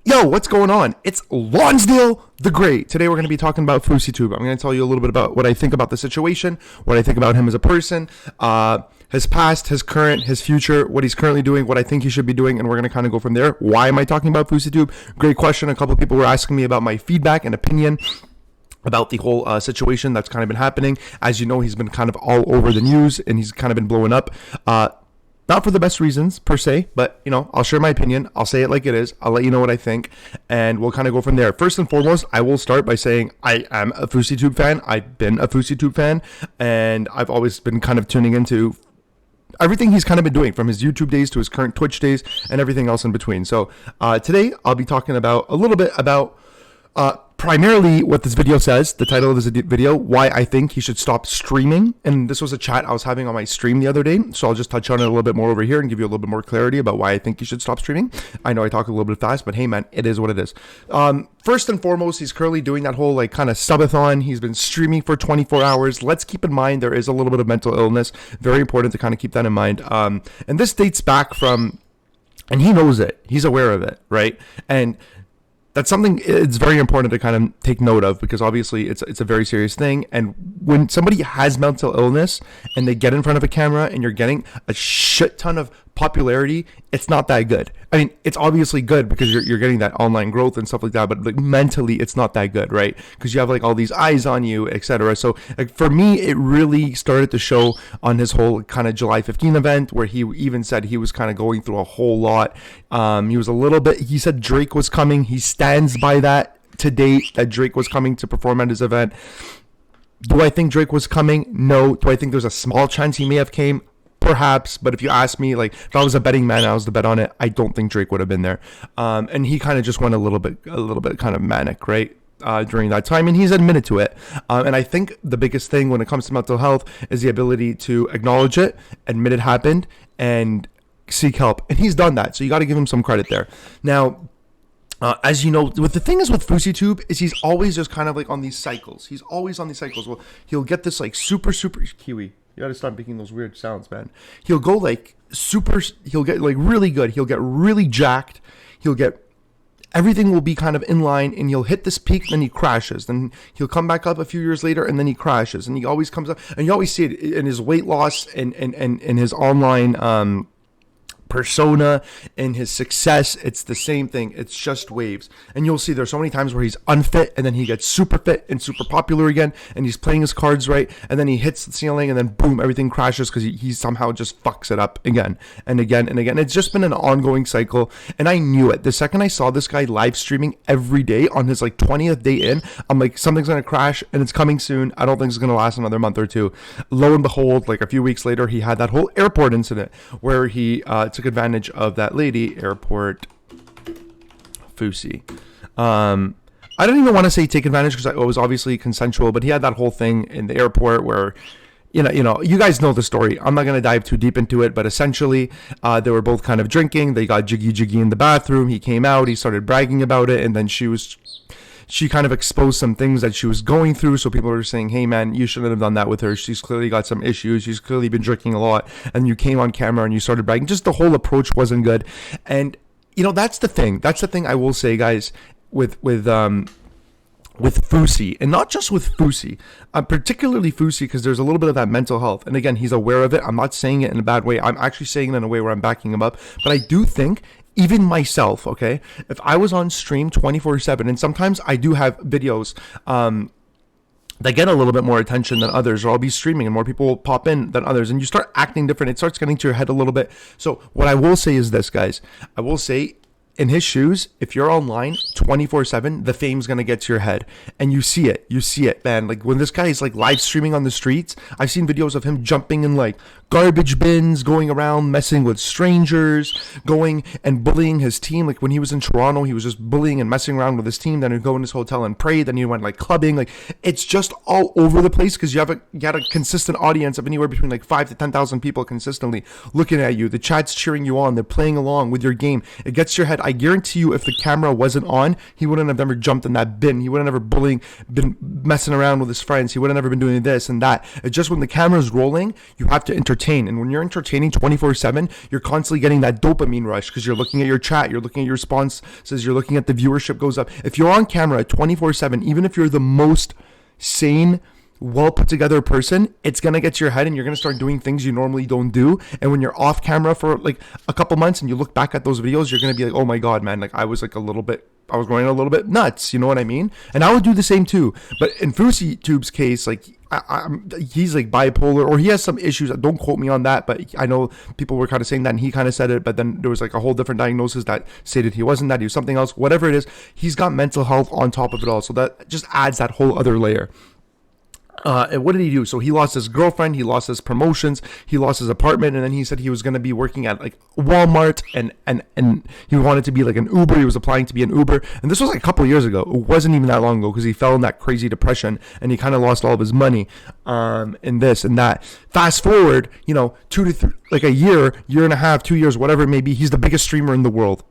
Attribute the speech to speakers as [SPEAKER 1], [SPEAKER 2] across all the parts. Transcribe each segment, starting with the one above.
[SPEAKER 1] Yo, what's going on? It's Lonsdale the Great. Today we're going to be talking about FouseyTube. I'm going to tell you a little bit about what I think about the situation, what I think about him as a person, his past, his current, his future, what he's currently doing, what I think he should be doing, and we're going to kind of go from there. Why am I talking about FouseyTube? Great question. A couple of people were asking me about my feedback and opinion about the whole situation that's kind of been happening. As you know, he's been kind of all over the news, and he's kind of been blowing up. Not for the best reasons, per se, but, I'll share my opinion. I'll say it like it is. I'll let you know what I think, and we'll kind of go from there. First and foremost, I will start by saying I am a FouseyTube fan. I've been a FouseyTube fan, and I've always been kind of tuning into everything he's kind of been doing, from his YouTube days to his current Twitch days and everything else in between. So today, I'll be talking about a little bit about primarily what this video says, the title of this video, why I think he should stop streaming. And this was a chat I was having on my stream the other day, so I'll just touch on it a little bit more over here and give you a little bit more clarity about why I think he should stop streaming. I know I talk a little bit fast, but hey man, it is what it is. First and foremost, he's currently doing that whole kind of subathon. He's been streaming for 24 hours. Let's keep in mind there is a little bit of mental illness. Very important to kind of keep that in mind. And this dates back from, and he knows it. He's aware of it, right? And that's something it's very important to kind of take note of, because obviously it's a very serious thing. And when somebody has mental illness and they get in front of a camera and you're getting a shit ton of popularity, it's not that good. I mean, it's obviously good because you're getting that online growth and stuff like that, but mentally it's not that good, right? Because you have all these eyes on you, etc. So for me, it really started to show on his whole kind of July 15 event, where he even said he was kind of going through a whole lot. He said Drake was coming. He stands by that to date, that Drake was coming to perform at his event. Do I think Drake was coming? No. Do I think there's a small chance he may have came? Perhaps, but if you ask me, if I was a betting man, I was to bet on it, I don't think Drake would have been there. And he kind of just went a little bit kind of manic, right? During that time, and he's admitted to it. And I think the biggest thing when it comes to mental health is the ability to acknowledge it, admit it happened, and seek help. And he's done that, so you got to give him some credit there. Now, as you know, what the thing is with FouseyTube is he's always just kind of on these cycles. He's always on these cycles. Well, he'll get this super Kiwi. You gotta stop making those weird sounds, man. He'll go he'll get really good. He'll get really jacked. Everything will be kind of in line, and he'll hit this peak, then he crashes. Then he'll come back up a few years later, and then he crashes. And he always comes up, and you always see it in his weight loss and his online persona and his success. It's the same thing. It's just waves. And you'll see there's so many times where he's unfit, and then he gets super fit and super popular again, and he's playing his cards right, and then he hits the ceiling, and then boom, everything crashes because he somehow just fucks it up again and again and again. It's just been an ongoing cycle, and I knew it. The second I saw this guy live streaming every day on his 20th day in, I'm like, something's gonna crash, and it's coming soon. I don't think it's gonna last another month or two. Lo and behold, a few weeks later, he had that whole airport incident where he took advantage of that lady. Airport Fousey. I don't even want to say take advantage, because it was obviously consensual, but he had that whole thing in the airport where you guys know the story. I'm not going to dive too deep into it, but essentially they were both kind of drinking. They got jiggy in the bathroom. He came out, he started bragging about it, and then she kind of exposed some things that she was going through. So people were saying, hey man, you shouldn't have done that with her. She's clearly got some issues. She's clearly been drinking a lot. And you came on camera and you started bragging. Just the whole approach wasn't good. And, that's the thing. That's the thing I will say, guys, with Fousey, and not just with Fousey, particularly Fousey, because there's a little bit of that mental health. And again, he's aware of it. I'm not saying it in a bad way. I'm actually saying it in a way where I'm backing him up. But I do think, even myself, okay, if I was on stream 24/7, and sometimes I do have videos that get a little bit more attention than others, or I'll be streaming and more people will pop in than others, and you start acting different, it starts getting to your head a little bit. So what I will say is this, guys. I will say, in his shoes, if you're online 24/7, the fame's gonna get to your head, and you see it, man. When this guy is live streaming on the streets, I've seen videos of him jumping in garbage bins, going around messing with strangers, going and bullying his team. When he was in Toronto, he was just bullying and messing around with his team. Then he'd go in his hotel and pray. Then he went clubbing. It's just all over the place, because you got a consistent audience of anywhere between 5 to 10,000 people consistently looking at you. The chat's cheering you on. They're playing along with your game. It gets to your head. I guarantee you, if the camera wasn't on, he wouldn't have ever jumped in that bin. He wouldn't have ever been messing around with his friends. He wouldn't have ever been doing this and that. It's just when the camera's rolling, you have to entertain. And when you're entertaining 24/7, you're constantly getting that dopamine rush because you're looking at your chat, you're looking at your responses, you're looking at the viewership goes up. If you're on camera 24/7, even if you're the most sane, well put together person, it's gonna get to your head and you're gonna start doing things you normally don't do. And when you're off camera for like a couple months and you look back at those videos, you're gonna be like, oh my god, man, like I was going a little bit nuts, you know what I mean? And I would do the same too. But in Fousey Tube's case, like he's like bipolar, or he has some issues. Don't quote me on that, but I know people were kind of saying that, and he kind of said it. But then there was like a whole different diagnosis that stated he wasn't that, he was something else. Whatever it is, he's got mental health on top of it all, so that just adds that whole other layer. And what did he do? So he lost his girlfriend, he lost his promotions, he lost his apartment, and then he said he was going to be working at like Walmart, and he wanted to be like an Uber. He was applying to be an Uber, and this was like a couple of years ago. It wasn't even that long ago, because he fell in that crazy depression and he kind of lost all of his money in this and that. Fast forward, 2 to 3, like a year and a half, 2 years, whatever it may be, he's the biggest streamer in the world.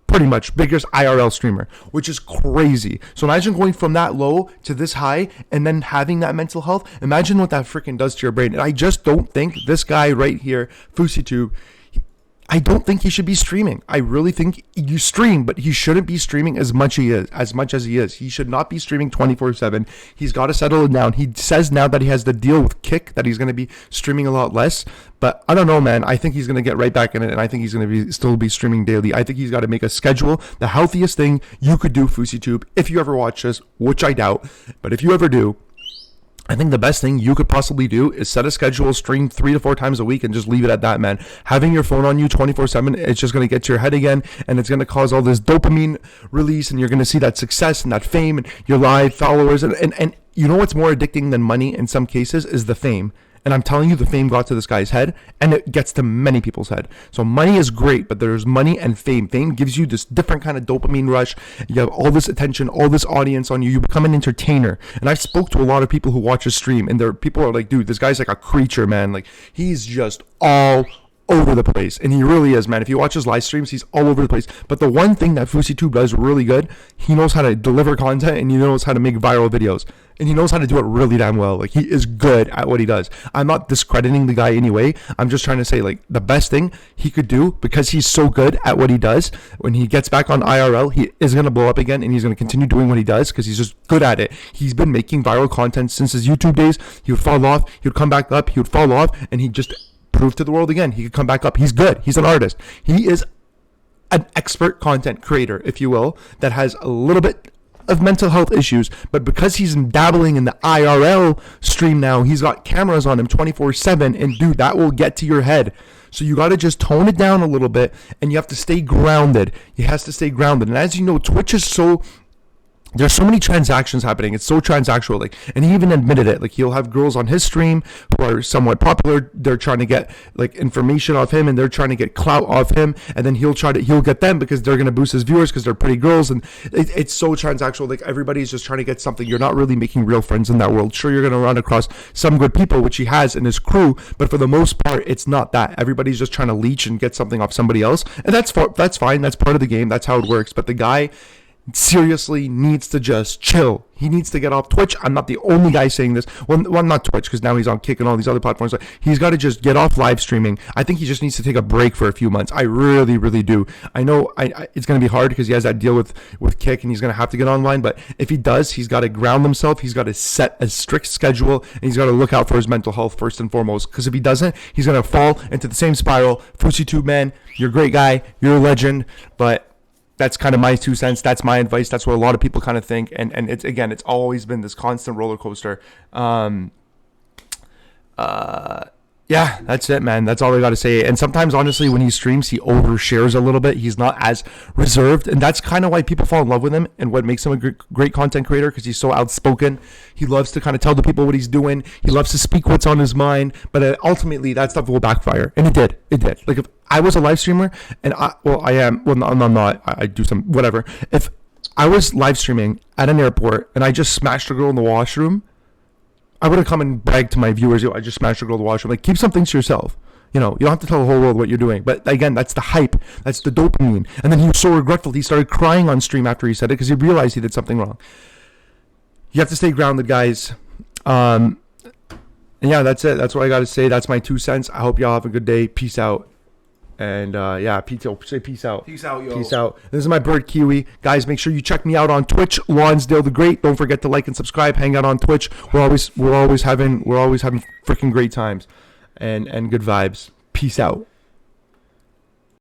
[SPEAKER 1] Pretty much biggest IRL streamer, which is crazy. So imagine going from that low to this high and then having that mental health. Imagine what that freaking does to your brain. And I just don't think this guy right here, FouseyTube, I don't think he should be streaming. I really think you stream, but he shouldn't be streaming as much as he is. He should not be streaming 24/7. He's got to settle it down. He says now that he has the deal with Kick that he's going to be streaming a lot less. But I don't know, man. I think he's going to get right back in it, and I think he's going to still be streaming daily. I think he's got to make a schedule. The healthiest thing you could do, FouseyTube, if you ever watch this, which I doubt, but if you ever do, I think the best thing you could possibly do is set a schedule, stream 3 to 4 times a week, and just leave it at that, man. Having your phone on you 24/7, it's just going to get to your head again, and it's going to cause all this dopamine release, and you're going to see that success and that fame and your live followers. And you know what's more addicting than money in some cases is the fame. And I'm telling you, the fame got to this guy's head, and it gets to many people's head. So money is great, but there's money and fame. Fame gives you this different kind of dopamine rush. You have all this attention, all this audience on you. You become an entertainer. And I spoke to a lot of people who watch his stream, and people are like, dude, this guy's like a creature, man. Like, he's just all over the place. And he really is, man. If you watch his live streams, he's all over the place. But the one thing that FouseyTube does really good, he knows how to deliver content, and he knows how to make viral videos. And he knows how to do it really damn well. Like, he is good at what he does. I'm not discrediting the guy anyway. I'm just trying to say, like, the best thing he could do, because he's so good at what he does, when he gets back on IRL, he is going to blow up again, and he's going to continue doing what he does because he's just good at it. He's been making viral content since his YouTube days. He would fall off, he would come back up, he would fall off, and he just prove to the world again he could come back up. He's good. He's an artist. He is an expert content creator, if you will, that has a little bit of mental health issues, but because he's dabbling in the IRL stream now, he's got cameras on him 24/7, and dude, that will get to your head. So you got to just tone it down a little bit, and you have to stay grounded. He has to stay grounded. And as you know, Twitch is there's so many transactions happening. It's so transactional. Like, and he even admitted it. Like, he'll have girls on his stream who are somewhat popular. They're trying to get like information off him, and they're trying to get clout off him. And then he'll get them because they're going to boost his viewers because they're pretty girls. And it's so transactional. Like, everybody's just trying to get something. You're not really making real friends in that world. Sure, you're going to run across some good people, which he has in his crew. But for the most part, it's not that. Everybody's just trying to leech and get something off somebody else. And that's fine. That's part of the game. That's how it works. But the guy seriously needs to just chill. He needs to get off Twitch. I'm not the only guy saying this. Well, not Twitch, because now he's on Kick and all these other platforms. He's got to just get off live streaming. I think he just needs to take a break for a few months. I really, really do. I know it's going to be hard because he has that deal with Kick, and he's going to have to get online. But if he does, he's got to ground himself. He's got to set a strict schedule, and he's got to look out for his mental health first and foremost. Because if he doesn't, he's going to fall into the same spiral. FouseyTube, man, you're a great guy. You're a legend. But that's kind of my 2 cents. That's my advice. That's what a lot of people kind of think. And it's always been this constant roller coaster. Yeah, that's it, man. That's all I got to say. And sometimes, honestly, when he streams, he overshares a little bit. He's not as reserved. And that's kind of why people fall in love with him and what makes him a great content creator, because he's so outspoken. He loves to kind of tell the people what he's doing. He loves to speak what's on his mind. But ultimately, that stuff will backfire. And it did. It did. Like, if I was a live streamer, and I'm not. I do some, whatever. If I was live streaming at an airport and I just smashed a girl in the washroom, I would have come and bragged to my viewers, yo, I just smashed a girl in the washroom. Like, keep some things to yourself. You know, you don't have to tell the whole world what you're doing. But again, that's the hype. That's the dopamine. And then he was so regretful. He started crying on stream after he said it because he realized he did something wrong. You have to stay grounded, guys. And yeah, that's it. That's what I got to say. That's my 2 cents. I hope y'all have a good day. Peace out. And yeah, say peace out.
[SPEAKER 2] Peace out, yo.
[SPEAKER 1] Peace out. This is my bird Kiwi. Guys, make sure you check me out on Twitch, Lonsdale the Great. Don't forget to like and subscribe. Hang out on Twitch. We're always having freaking great times and good vibes. Peace out.